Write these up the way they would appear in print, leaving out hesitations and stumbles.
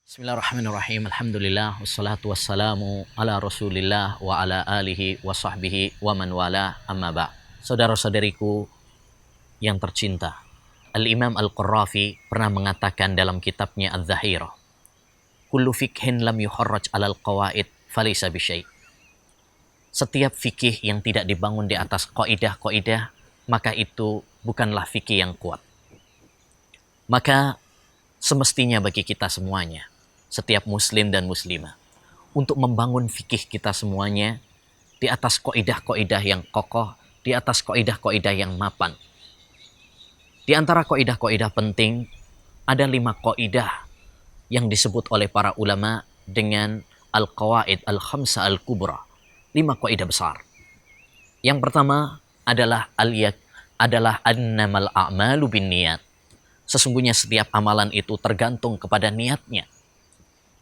Bismillahirrahmanirrahim. Alhamdulillah wassalatu wassalamu ala Rasulillah wa ala alihi wa sahbihi wa man wala amma ba'. Saudara-saudariku yang tercinta, Al-Imam Al-Qurrafi pernah mengatakan dalam kitabnya Az-Zahirah, kullu fikhin lam yuharraj 'alal qawaid falaysa bisyai'. Setiap fikih yang tidak dibangun di atas kaidah-kaidah, maka itu bukanlah fikih yang kuat. Maka semestinya bagi kita semuanya, setiap muslim dan muslimah, untuk membangun fikih kita semuanya di atas kaidah-kaidah yang kokoh, di atas kaidah-kaidah yang mapan. Di antara kaidah-kaidah penting, ada 5 kaidah yang disebut oleh para ulama dengan al-qawaid al-khamsa al-kubra, 5 kaidah besar. Yang pertama adalah annamal a'malu binniyat. Sesungguhnya setiap amalan itu tergantung kepada niatnya.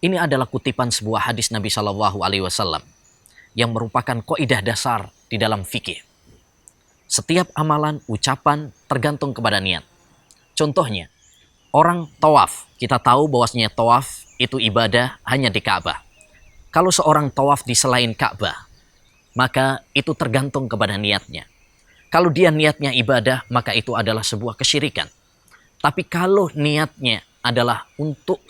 Ini adalah kutipan sebuah hadis Nabi Shallallahu Alaihi Wasallam yang merupakan kaidah dasar di dalam fikih. Setiap amalan, ucapan tergantung kepada niat. Contohnya, orang tawaf. Kita tahu bahwasanya tawaf itu ibadah hanya di Ka'bah. Kalau seorang tawaf di selain Ka'bah, maka itu tergantung kepada niatnya. Kalau dia niatnya ibadah, maka itu adalah sebuah kesyirikan. Tapi kalau niatnya adalah untuk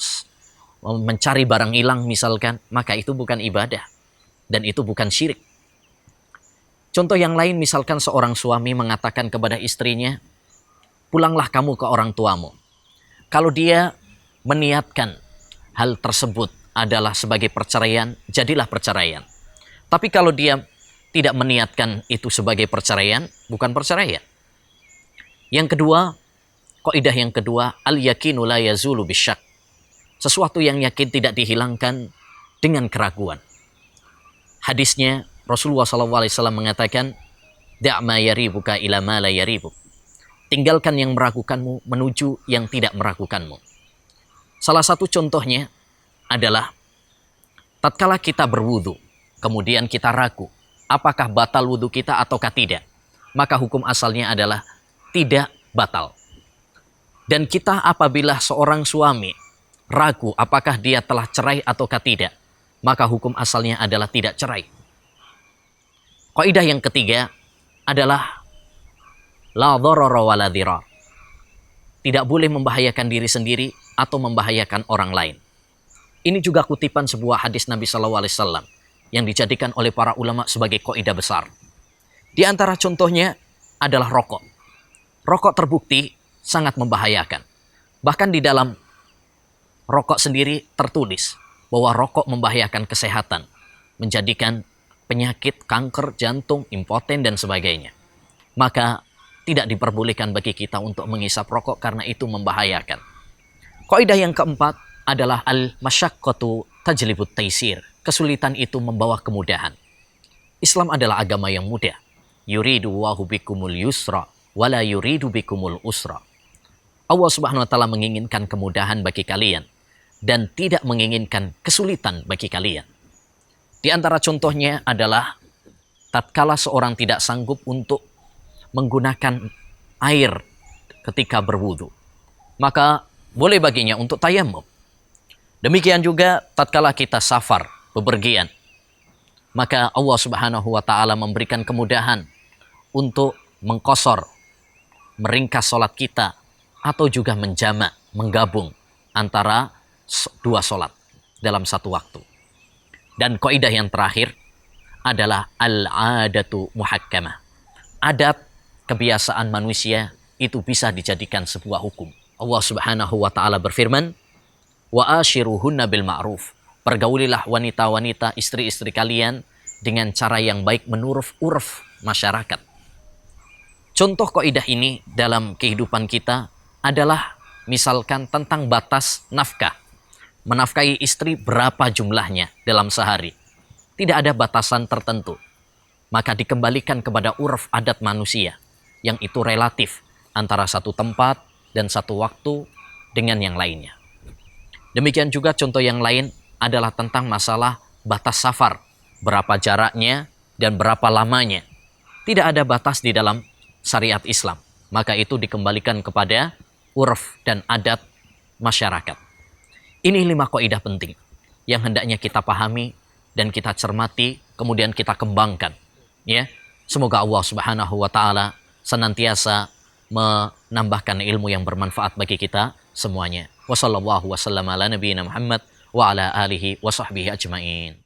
mencari barang hilang misalkan, maka itu bukan ibadah. Dan itu bukan syirik. Contoh yang lain, misalkan seorang suami mengatakan kepada istrinya, pulanglah kamu ke orang tuamu. Kalau dia meniatkan hal tersebut adalah sebagai perceraian, jadilah perceraian. Tapi kalau dia tidak meniatkan itu sebagai perceraian, bukan perceraian. Yang kedua, kaidah yang kedua, al-yakinu la yazulu bisyak. Sesuatu yang yakin tidak dihilangkan dengan keraguan. Hadisnya Rasulullah SAW mengatakan, da'ma yaribuka ila ma la yaribuk. Tinggalkan yang meragukanmu menuju yang tidak meragukanmu. Salah satu contohnya adalah tatkala kita berwudu, kemudian kita ragu, apakah batal wudu kita ataukah tidak? Maka hukum asalnya adalah tidak batal. Dan kita apabila seorang suami ragu apakah dia telah cerai ataukah tidak, maka hukum asalnya adalah tidak cerai. Kaidah yang ketiga adalah la dharara wa la dhirar. Tidak boleh membahayakan diri sendiri atau membahayakan orang lain. Ini juga kutipan sebuah hadis Nabi SAW yang dijadikan oleh para ulama sebagai kaidah besar. Di antara contohnya adalah rokok. Rokok terbukti sangat membahayakan. Bahkan di dalam rokok sendiri tertulis bahwa rokok membahayakan kesehatan, menjadikan penyakit kanker, jantung, impoten, dan sebagainya. Maka tidak diperbolehkan bagi kita untuk menghisap rokok karena itu membahayakan. Kaidah yang keempat adalah al-masyaqqatu tajlibut taisir. Kesulitan itu membawa kemudahan. Islam adalah agama yang mudah. Yuridu wahu bikumul yusra wala yuridu bikumul usra. Allah Subhanahu wa taala menginginkan kemudahan bagi kalian dan tidak menginginkan kesulitan bagi kalian. Di antara contohnya adalah tatkala seorang tidak sanggup untuk menggunakan air ketika berwudu, maka boleh baginya untuk tayamum. Demikian juga tatkala kita safar, bepergian, maka Allah Subhanahu wa taala memberikan kemudahan untuk mengqashar, meringkas salat kita, atau juga menjamak, menggabung antara 2 salat dalam satu waktu. Dan kaidah yang terakhir adalah al-adatu muhakkamah. Adat, kebiasaan manusia itu bisa dijadikan sebuah hukum. Allah Subhanahu wa taala berfirman, wa ashiruhunna bil ma'ruf. Pergaulilah wanita-wanita, istri-istri kalian dengan cara yang baik menurut urf masyarakat. Contoh kaidah ini dalam kehidupan kita adalah misalkan tentang batas nafkah. Menafkahi istri berapa jumlahnya dalam sehari. Tidak ada batasan tertentu. Maka dikembalikan kepada urf adat manusia yang itu relatif antara satu tempat dan satu waktu dengan yang lainnya. Demikian juga contoh yang lain adalah tentang masalah batas safar. Berapa jaraknya dan berapa lamanya. Tidak ada batas di dalam syariat Islam. Maka itu dikembalikan kepada urf dan adat masyarakat. Ini 5 kaidah penting yang hendaknya kita pahami dan kita cermati, kemudian kita kembangkan. Ya, semoga Allah Subhanahu wa taala senantiasa menambahkan ilmu yang bermanfaat bagi kita semuanya. Wassallallahu wasallam ala nabiyina Muhammad wa ala alihi wa sahbihi ajmain.